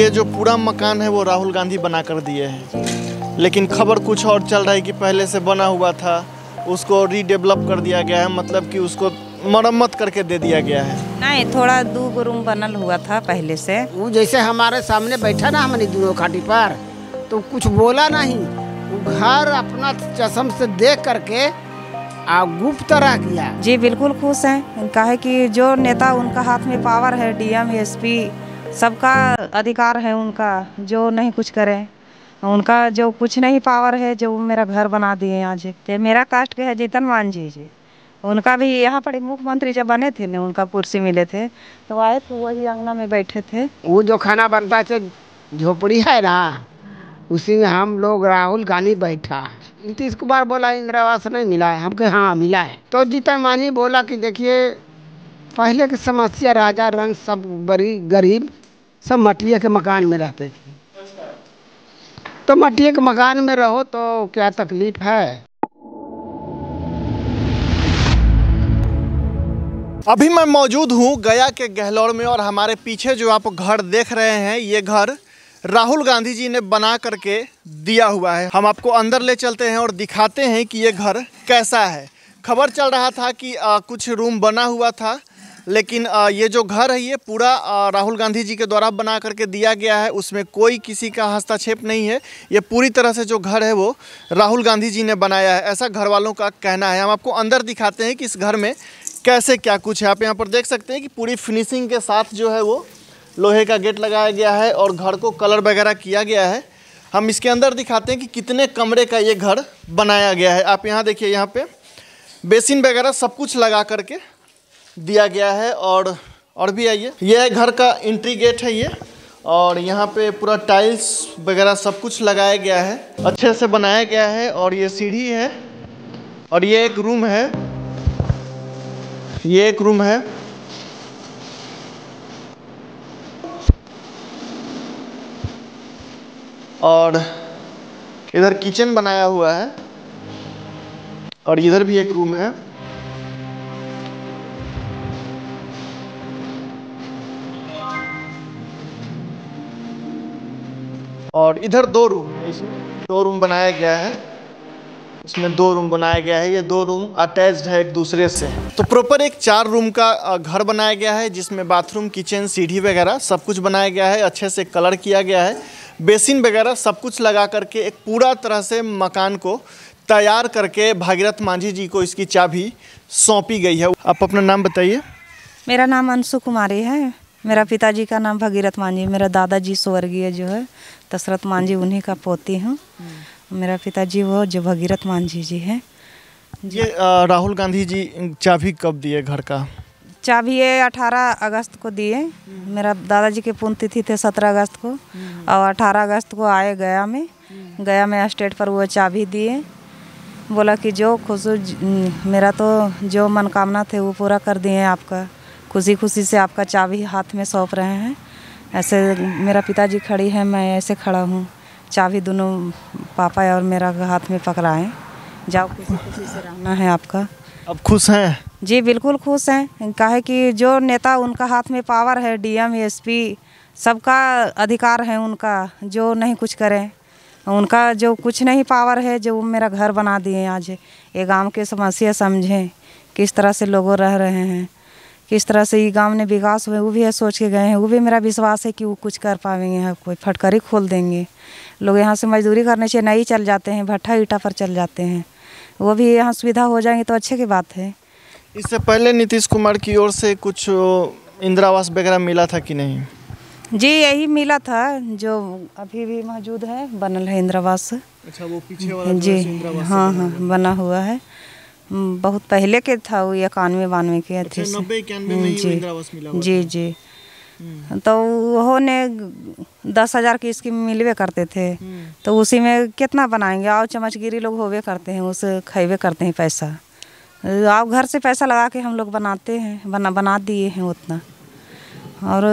ये जो पूरा मकान है वो राहुल गांधी बना कर दिए हैं, लेकिन खबर कुछ और चल रहा है कि पहले से बना हुआ था, उसको रीडेवलप कर दिया गया है, मतलब कि उसको मरम्मत करके दे दिया गया है। नहीं, थोड़ा 2 रूम बनल हुआ था पहले से। वो जैसे हमारे सामने बैठा ना हमारी दोनों खाटी पर, तो कुछ बोला नहीं। वो घर अपना चश्म से देख करके गुप्त रह गया। जी बिल्कुल खुश हैं, काहे कि जो नेता उनका हाथ में पावर है, डीएम एसपी सबका अधिकार है उनका, जो नहीं कुछ करे उनका जो कुछ नहीं पावर है, जो मेरा घर बना दिए आज। तो मेरा कास्ट के है जीतन मान जी, उनका भी यहाँ पर मुख्यमंत्री जब बने थे ना, उनका कुर्सी मिले थे तो आए तो वही अंगना में बैठे थे। वो जो खाना बनता है झोपड़ी है ना, उसी में हम लोग राहुल गांधी बैठा। नीतीश कुमार बोला इंदिरा आवास नहीं मिला है, हम कहे हाँ मिला है। तो जीतन मांझी बोला कि देखिए पहले की समस्या, राजा रंग सब बड़ी गरीब सब मटिया के मकान में रहते थे, तो मटिया के मकान में रहो तो क्या तकलीफ है। अभी मैं मौजूद हूँ गया के गहलोर में, और हमारे पीछे जो आप घर देख रहे हैं ये घर राहुल गांधी जी ने बना करके दिया हुआ है। हम आपको अंदर ले चलते हैं और दिखाते हैं कि ये घर कैसा है। खबर चल रहा था कि कुछ रूम बना हुआ था, लेकिन ये जो घर है ये पूरा राहुल गांधी जी के द्वारा बना करके दिया गया है, उसमें कोई किसी का हस्तक्षेप नहीं है। ये पूरी तरह से जो घर है वो राहुल गांधी जी ने बनाया है, ऐसा घर वालों का कहना है। हम आपको अंदर दिखाते हैं कि इस घर में कैसे क्या कुछ है। आप यहाँ पर देख सकते हैं कि पूरी फिनिशिंग के साथ जो है वो लोहे का गेट लगाया गया है और घर को कलर वगैरह किया गया है। हम इसके अंदर दिखाते हैं कि कितने कमरे का ये घर बनाया गया है। आप यहाँ देखिए, यहाँ पे बेसिन वगैरह सब कुछ लगा करके दिया गया है। और भी आइए, यह घर का एंट्री गेट है ये, और यहाँ पे पूरा टाइल्स वगैरह सब कुछ लगाया गया है, अच्छे से बनाया गया है। और ये सीढ़ी है, और ये एक रूम है, ये एक रूम है। और इधर किचन बनाया हुआ है, और इधर भी एक रूम है। और इधर 2 रूम है, इसमें 2 रूम बनाया गया है, इसमें 2 रूम बनाया गया है। ये 2 रूम अटैच्ड है एक दूसरे से, तो प्रॉपर एक 4 रूम का घर बनाया गया है, जिसमें बाथरूम, किचन, सीढ़ी वगैरह सब कुछ बनाया गया है, अच्छे से कलर किया गया है, बेसिन वगैरह सब कुछ लगा करके एक पूरा तरह से मकान को तैयार करके भागीरथ मांझी जी को इसकी चाबी सौंपी गई है। आप अपना नाम बताइए। मेरा नाम अंशु कुमारी है, मेरा पिताजी का नाम भागीरथ मांझी, मेरा दादाजी स्वर्गीय जो है दशरथ मांझी, उन्हीं का पोती हूँ। मेरा पिताजी वो जो भागीरथ मांझी जी हैं। ये राहुल गांधी जी चाबी कब दिए घर का? चाबी ये 18 अगस्त को दिए। मेरा दादाजी की पुण्यतिथि थे 17 अगस्त को, और 18 अगस्त को आए गया में स्टेट पर वो चाबी दिए। बोला कि जो मेरा तो जो मनोकामना थे वो पूरा कर दिए आपका, खुशी खुशी से आपका चाबी हाथ में सौंप रहे हैं। ऐसे मेरा पिताजी खड़ी है, मैं ऐसे खड़ा हूँ, चाबी दोनों पापा और मेरा हाथ में पकड़ाएं, जाओ खुशी खुशी से रहना है आपका। अब खुश हैं? जी बिल्कुल खुश हैं, काहे कि जो नेता उनका हाथ में पावर है, डीएम एसपी सबका अधिकार है उनका, जो नहीं कुछ करे उनका जो कुछ नहीं पावर है, जो मेरा घर बना दिए आज। ये गांव के समस्या समझें, किस तरह से लोग रह रहे हैं, किस तरह से ये गांव ने विकास हुए, वो भी है सोच के गए हैं। वो भी मेरा विश्वास है कि वो कुछ कर पाएंगे, कोई फटकरी खोल देंगे। लोग यहाँ से मजदूरी करने से नहीं चल जाते हैं, भट्ठा ईटा पर चल जाते हैं, वो भी यहाँ सुविधा हो जाएंगी तो अच्छे की बात है। इससे पहले नीतीश कुमार की ओर से कुछ इंदिरा आवास वगैरह मिला था कि नहीं? जी यही मिला था जो अभी भी मौजूद है, बनल है इंदिरा आवास। अच्छा, वो पीछे वाला जी हाँ, बना हुआ है, बहुत पहले के था वो, 91-92 के थे। अच्छा, 90-91 में ही इंदिरा आवास मिला हुआ जी जी। तो उन्होंने 10,000 की स्कीम मिलवे करते थे, तो उसी में कितना बनाएंगे। आओ चमचगिरी लोग होवे करते हैं, उसे खैवे करते हैं पैसा। आओ घर से पैसा लगा के हम लोग बनाते हैं, बना दिए हैं उतना। और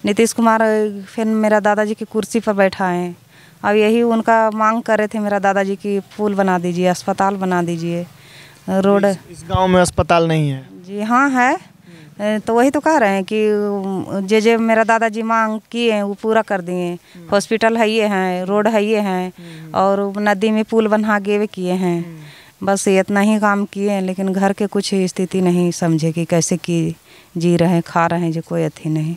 नीतीश कुमार फिर मेरा दादाजी की कुर्सी पर बैठाएं, अब यही उनका मांग कर रहे थे, मेरा दादाजी की पुल बना दीजिए, अस्पताल बना दीजिए, रोड। इस गांव में अस्पताल नहीं है? जी हाँ है, तो वही तो कह रहे हैं कि जे मेरा दादाजी मांग किए हैं वो पूरा कर दिए। हॉस्पिटल है ये हैं, रोड है ये हैं, और नदी में पुल बना के किए हैं। बस इतना ही काम किए हैं, लेकिन घर के कुछ स्थिति नहीं समझे कि कैसे की जी रहे खा रहे हैं, जो कोई अथी नहीं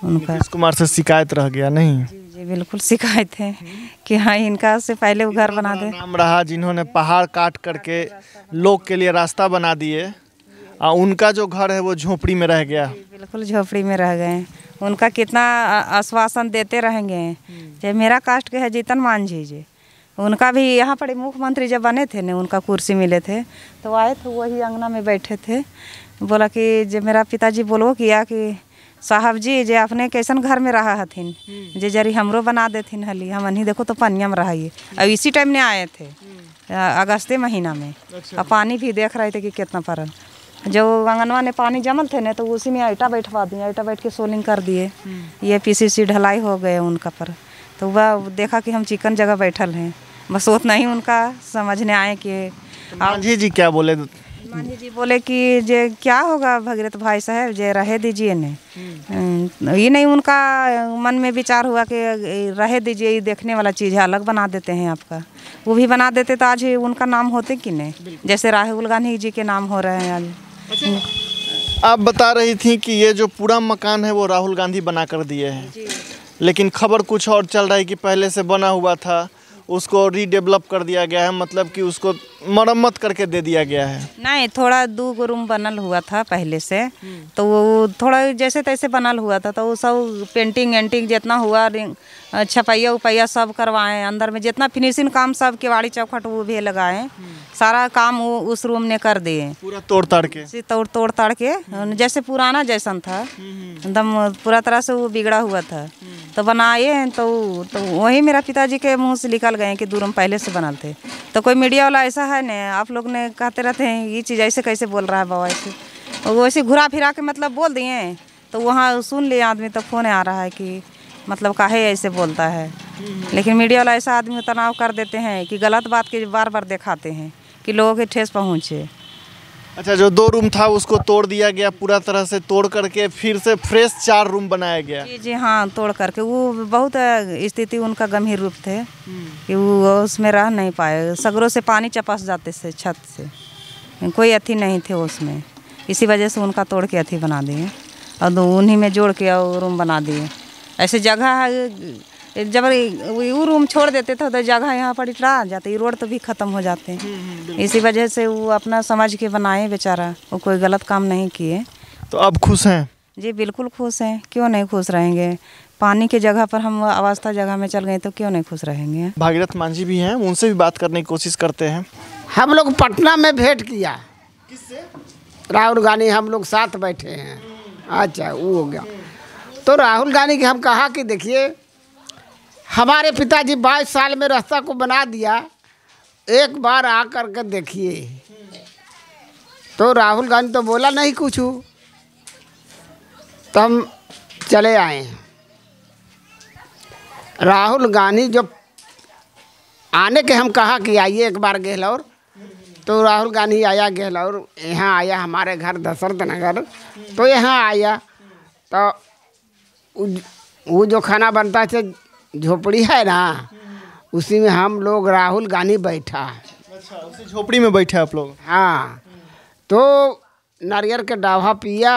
उनका। नीतीश कुमार से शिकायत रह गया नहीं? जी बिल्कुल शिकायत है कि हाँ इनका से पहले वो घर बना दे। नाम रहा जिन्होंने पहाड़ काट करके लोग के लिए रास्ता बना दिए, और उनका जो घर है वो झोपड़ी में रह गया। बिल्कुल झोपड़ी में रह गए। उनका कितना आश्वासन देते रहेंगे। चाहे मेरा कास्ट के है जीतन मांझी जी, उनका भी यहाँ पर मुख्यमंत्री जब बने थे ना, उनका कुर्सी मिले थे तो आए थे, वही अंगना में बैठे थे। बोला कि जब मेरा पिताजी बोलो किया कि साहब जी जे अपने कैसन घर में रहा हथिन, जे जरी हमरो बना देथिन हली हम नहीं देखो तो पनिया में रहिए। अब इसी टाइम में आए थे अगस्ते महीना में। अब पानी भी देख रहे थे कि कितना पड़ल। जो अंगनवा ने पानी जमल थे ना तो उसी में ईटा बैठवा दिए, ईटा बैठ के सोलिंग कर दिए। ये पीसीसी ढलाई हो गए उनका पर। तो वह देखा कि हम चिकन जगह बैठल हैं, बस उतना ही उनका समझने आए कि मांझी जी क्या बोले? मांझी जी बोले कि जे क्या होगा भगीरथ भाई साहब, जे रहे दीजिए ने। ये नहीं उनका मन में विचार हुआ कि रहे दीजिए, ये देखने वाला चीज़ है, अलग बना देते हैं आपका। वो भी बना देते तो आज उनका नाम होते कि नहीं, जैसे राहुल गांधी जी के नाम हो रहे हैं आज। आप बता रही थी कि ये जो पूरा मकान है वो राहुल गांधी बना कर दिए हैं, लेकिन खबर कुछ और चल रहा है कि पहले से बना हुआ था उसको रीडेवलप कर दिया गया है, मतलब कि उसको मरम्मत करके दे दिया गया है। नहीं, थोड़ा 2 रूम बनल हुआ था पहले से, तो वो थोड़ा जैसे तैसे बनल हुआ था। तो वो सब पेंटिंग एंटिंग जितना हुआ, छपैया उपैया सब करवाएं, अंदर में जितना फिनिशिंग काम सब केवाड़ी चौखट वो भी लगाएं, सारा काम वो उस रूम ने कर दिए। पूरा तोड़ ताड़ के तोड़ ताड़ के जैसे पुराना जैसन था, एकदम पूरा तरह से वो बिगड़ा हुआ था। तो बनाए तो वही मेरा पिताजी के मुंह से निकल गए कि 2 रूम पहले से बनल थे। तो कोई मीडिया वाला ऐसा है न, आप लोग ने कहते रहते हैं ये चीज़ ऐसे कैसे बोल रहा है बाबा, ऐसे वो ऐसे घुरा फिरा के मतलब बोल दिए। तो वहाँ सुन लिए आदमी, तो फ़ोन आ रहा है कि मतलब काहे ऐसे बोलता है। लेकिन मीडिया वाला ऐसा आदमी तनाव कर देते हैं कि गलत बात के बार बार दिखाते हैं कि लोगों के ठेस पहुँचे। अच्छा, जो 2 रूम था उसको तोड़ दिया गया, पूरा तरह से तोड़ करके फिर से फ्रेश 4 रूम बनाया गया। जी हाँ, तोड़ करके। वो बहुत स्थिति उनका गंभीर रूप थे कि वो उसमें रह नहीं पाए। सगरों से पानी चपस जाते से छत से, कोई अथी नहीं थे उसमें। इसी वजह से उनका तोड़ के अथी बना दिए और उन्हीं में जोड़ के रूम बना दिए। ऐसे जगह जब वो रूम छोड़ देते थे तो जगह यहाँ पर इटरा जाते, रोड तो भी ख़त्म हो जाते हैं। इसी वजह से वो अपना समझ के बनाए बेचारा, वो कोई गलत काम नहीं किए। तो अब खुश हैं? जी बिल्कुल खुश हैं, क्यों नहीं खुश रहेंगे। पानी की जगह पर हम अवस्था जगह में चल गए तो क्यों नहीं खुश रहेंगे। भागीरथ मांझी भी हैं, उनसे भी बात करने की कोशिश करते हैं। हम लोग पटना में भेंट किया। किससे? राहुल गांधी, हम लोग साथ बैठे हैं। अच्छा, वो हो गया। तो राहुल गांधी के हम कहा कि देखिए हमारे पिताजी 22 साल में रास्ता को बना दिया, एक बार आ कर के देखिए। तो राहुल गांधी तो बोला नहीं कुछ, तो हम चले आए। राहुल गांधी जब आने के हम कहा कि आइए एक बार गहलौर, तो राहुल गांधी आया गहलौर, यहाँ आया हमारे घर दशरथ नगर। तो यहाँ आया तो वो जो खाना बनता है झोपड़ी है ना, उसी में हम लोग राहुल गांधी बैठा। अच्छा, उसी झोपड़ी में बैठे आप लोग? हाँ। तो नारियल के डावा पिया।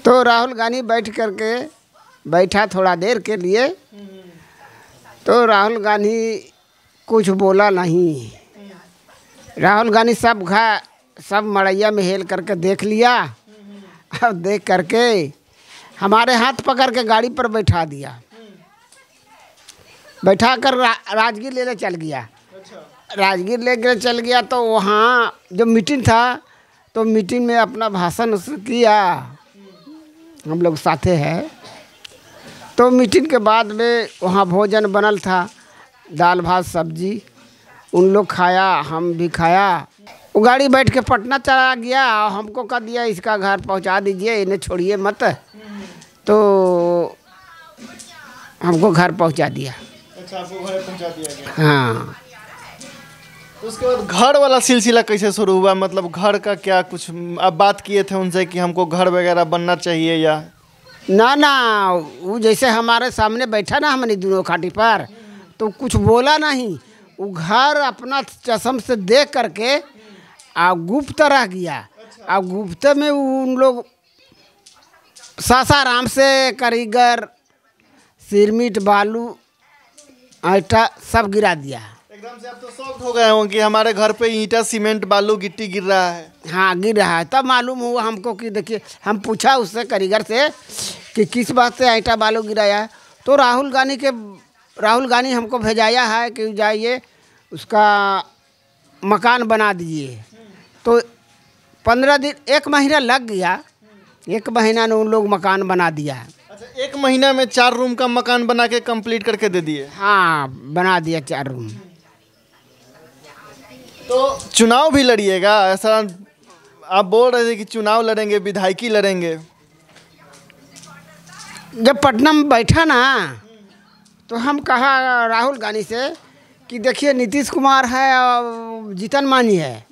तो राहुल गांधी बैठ करके बैठा थोड़ा देर के लिए। तो राहुल गांधी कुछ बोला नहीं। राहुल गांधी सब मड़ैया में हेल करके देख लिया। अब देख करके हमारे हाथ पकड़ के गाड़ी पर बैठा दिया, बैठा कर राजगीर ले चल गया। राजगीर ले चल गया। तो वहाँ जो मीटिंग था, तो मीटिंग में अपना भाषण किया, हम लोग साथे हैं। तो मीटिंग के बाद में वहाँ भोजन बनल था, दाल भात सब्जी, उन लोग खाया, हम भी खाया। वो गाड़ी बैठ के पटना चला गया। हमको कह दिया इसका घर पहुँचा दीजिए, इन्हें छोड़िए मत। तो हमको घर पहुँचा दिया। अच्छा, आपको घर पहुँचा दिया गया? हाँ। तो उसके बाद घर वाला सिलसिला कैसे शुरू हुआ, मतलब घर का क्या कुछ आप बात किए थे उनसे कि हमको घर वगैरह बनना चाहिए या? ना वो जैसे हमारे सामने बैठा ना हमने दोनों खाटी पर, तो कुछ बोला नहीं। वो घर अपना चश्म से देख करके गुप्त रह गया। और गुप्त में उन लोग सासाराम से कारीगर सिरमिट बालू ईंटा सब गिरा दिया। एकदम से आप तो शॉक्ड हो गए हो कि हमारे घर पे ईंटा सीमेंट बालू गिट्टी गिर रहा है। हाँ गिर रहा है। तब मालूम हुआ हमको कि देखिए, हम पूछा उससे कारीगर से कि किस बात से ईंटा बालू गिराया है, तो राहुल गांधी हमको भेजाया है कि जाइए उसका मकान बना दीजिए। तो 15 दिन 1 महीना लग गया। 1 महीना में उन लोग मकान बना दिया है। अच्छा, 1 महीना में 4 रूम का मकान बना के कंप्लीट करके दे दिए? हाँ बना दिया 4 रूम। तो चुनाव भी लड़िएगा ऐसा आप बोल रहे थे कि चुनाव लड़ेंगे, विधायकी लड़ेंगे? जब पटना में बैठा ना तो हम कहा राहुल गांधी से कि देखिए नीतीश कुमार है और जीतन मांझी है,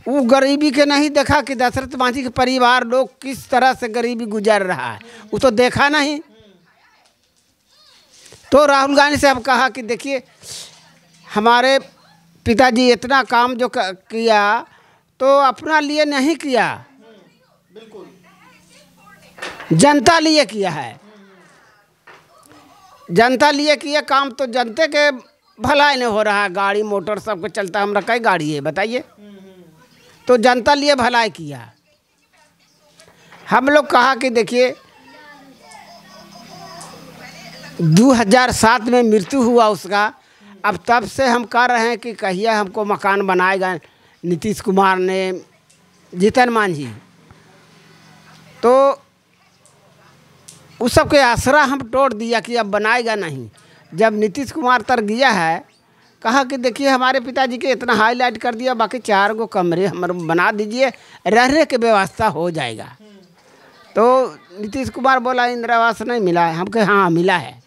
वो गरीबी के नहीं देखा कि दशरथ मांझी के परिवार लोग किस तरह से गरीबी गुजर रहा है, वो तो देखा नहीं। तो राहुल गांधी से हम कहा कि देखिए हमारे पिताजी इतना काम जो किया तो अपना लिए नहीं किया, बिल्कुल जनता लिए किया है। जनता लिए किया काम, तो जनता के भलाई नहीं हो रहा है। गाड़ी मोटर सबके चलता, हमरा कई गाड़ी है बताइए, तो जनता लिए भलाई किया। हम लोग कहा कि देखिए 2007 में मृत्यु हुआ उसका, अब तब से हम कह रहे हैं कि कहिए हमको मकान बनाएगा नीतीश कुमार ने, जीतन मांझी। तो उस सब के आसरा हम तोड़ दिया कि अब बनाएगा नहीं। जब नीतीश कुमार तर गया है, कहा कि देखिए हमारे पिताजी के इतना हाईलाइट कर दिया, बाकी 4 गो कमरे हम बना दीजिए, रहने की व्यवस्था हो जाएगा। तो नीतीश कुमार बोला इंदिरा आवास नहीं मिला है। हम कहे हाँ मिला है,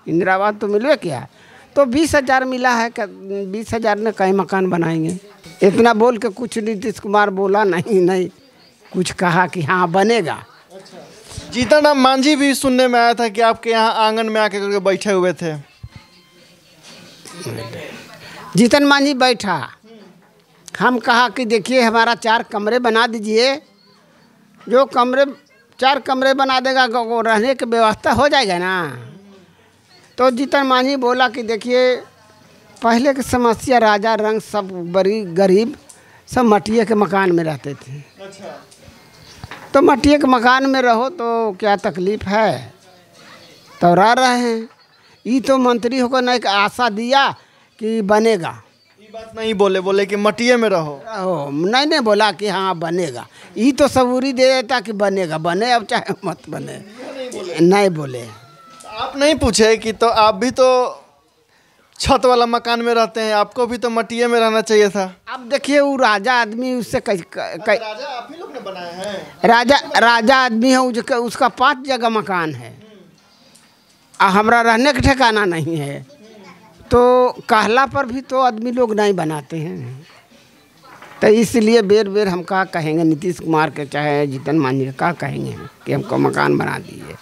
इंदिरा आवास तो मिलवे क्या। तो 20,000 मिला है, 20,000 में कई मकान बनाएंगे। इतना बोल के कुछ नीतीश कुमार बोला नहीं कुछ कहा कि हाँ बनेगा। जीतन राम मांझी भी सुनने में आया था कि आपके यहाँ आंगन में आके करके बैठे हुए थे। जीतन मांझी बैठा, हम कहा कि देखिए हमारा 4 कमरे बना दीजिए, जो 4 कमरे बना देगा रहने की व्यवस्था हो जाएगा ना। तो जीतन मांझी बोला कि देखिए पहले की समस्या राजा रंग सब बड़ी गरीब सब मटिया के मकान में रहते थे। अच्छा। तो मटिया के मकान में रहो तो क्या तकलीफ़ है, तो रह रहे हैं। ये तो मंत्री होकर नहीं आशा दिया कि बनेगा, ये बात नहीं बोले कि मटिया में रहो। नहीं बोला कि हाँ बनेगा। ये तो सबूरी दे देता कि बनेगा, बने अब चाहे मत बने, नहीं बोले। आप नहीं पूछे कि तो आप भी तो छत वाला मकान में रहते हैं, आपको भी तो मटिया में रहना चाहिए था। अब देखिए वो राजा आदमी उससे राजा आप ही लोग ने बनाया है। राजा आदमी है, उसका 5 जगह मकान है, हमरा रहने का ठिकाना नहीं है। तो कहला पर भी तो आदमी लोग नहीं बनाते हैं। तो इसलिए बेर हम क्या कहेंगे नीतीश कुमार के चाहे जीतन मांझी क्या कहेंगे कि हमको मकान बना दीजिए।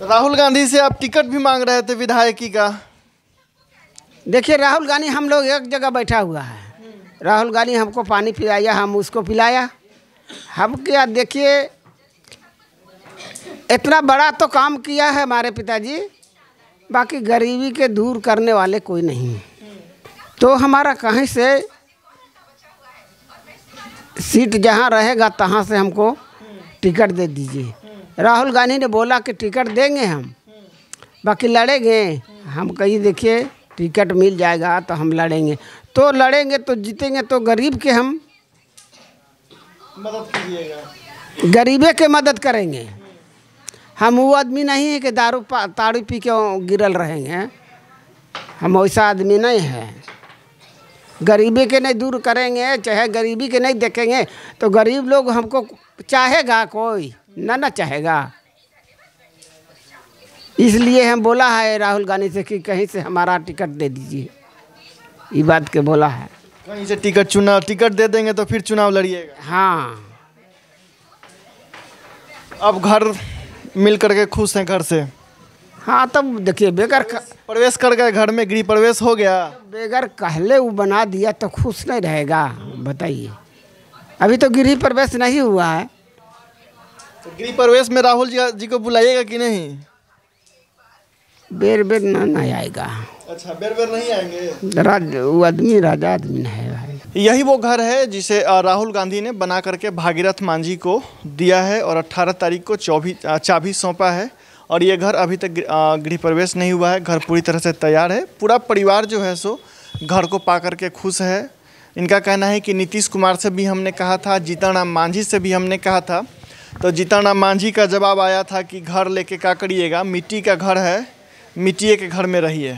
राहुल गांधी से आप टिकट भी मांग रहे थे विधायकी का। देखिए राहुल गांधी हम लोग एक जगह बैठा हुआ है, राहुल गांधी हमको पानी पिलाया, हम उसको पिलाया। हम क्या देखिए इतना बड़ा तो काम किया है हमारे पिताजी, बाकी गरीबी के दूर करने वाले कोई नहीं। तो हमारा कहीं से सीट जहाँ रहेगा तहाँ से हमको टिकट दे दीजिए। राहुल गांधी ने बोला कि टिकट देंगे हम, बाकी लड़ेंगे। हम कहीं देखिए टिकट मिल जाएगा तो हम लड़ेंगे, तो लड़ेंगे तो जीतेंगे, तो गरीब के हम मदद कीजिएगा, गरीबे के मदद करेंगे। हम वो आदमी नहीं है कि ताड़ी पी के गिरल रहेंगे, हम वैसा आदमी नहीं है। गरीबी के नहीं दूर करेंगे, चाहे गरीबी के नहीं देखेंगे तो गरीब लोग हमको चाहेगा कोई ना चाहेगा। इसलिए हम बोला है राहुल गांधी से कि कहीं से हमारा टिकट दे दीजिए, ये बात के बोला है। कहीं से टिकट दे देंगे तो फिर चुनाव लड़िएगा। हाँ, अब घर मिल करके खुश हैं घर से? हाँ तब देखिए प्रवेश कर गए घर में, गृह प्रवेश हो गया। बेगर कहले वो बना दिया तो खुश नहीं रहेगा बताइए। अभी तो गृह प्रवेश नहीं हुआ है। तो गृह प्रवेश में राहुल जी को बुलाइएगा कि नहीं? बेर बेर ना आएगा। अच्छा, बेर बेर नहीं आएंगे? वो आदमी राजा आदमी है भाई। यही वो घर है जिसे राहुल गांधी ने बना करके भागीरथ मांझी को दिया है और 18 तारीख को चाबी सौंपा है। और ये घर अभी तक गृह प्रवेश नहीं हुआ है। घर पूरी तरह से तैयार है। पूरा परिवार जो है सो घर को पा करके खुश है। इनका कहना है कि नीतीश कुमार से भी हमने कहा था, जीतन राम मांझी से भी हमने कहा था, तो जीतन राम मांझी का जवाब आया था कि घर लेके क्या करिएगा, मिट्टी का घर है, मिट्टी के घर में रहिए।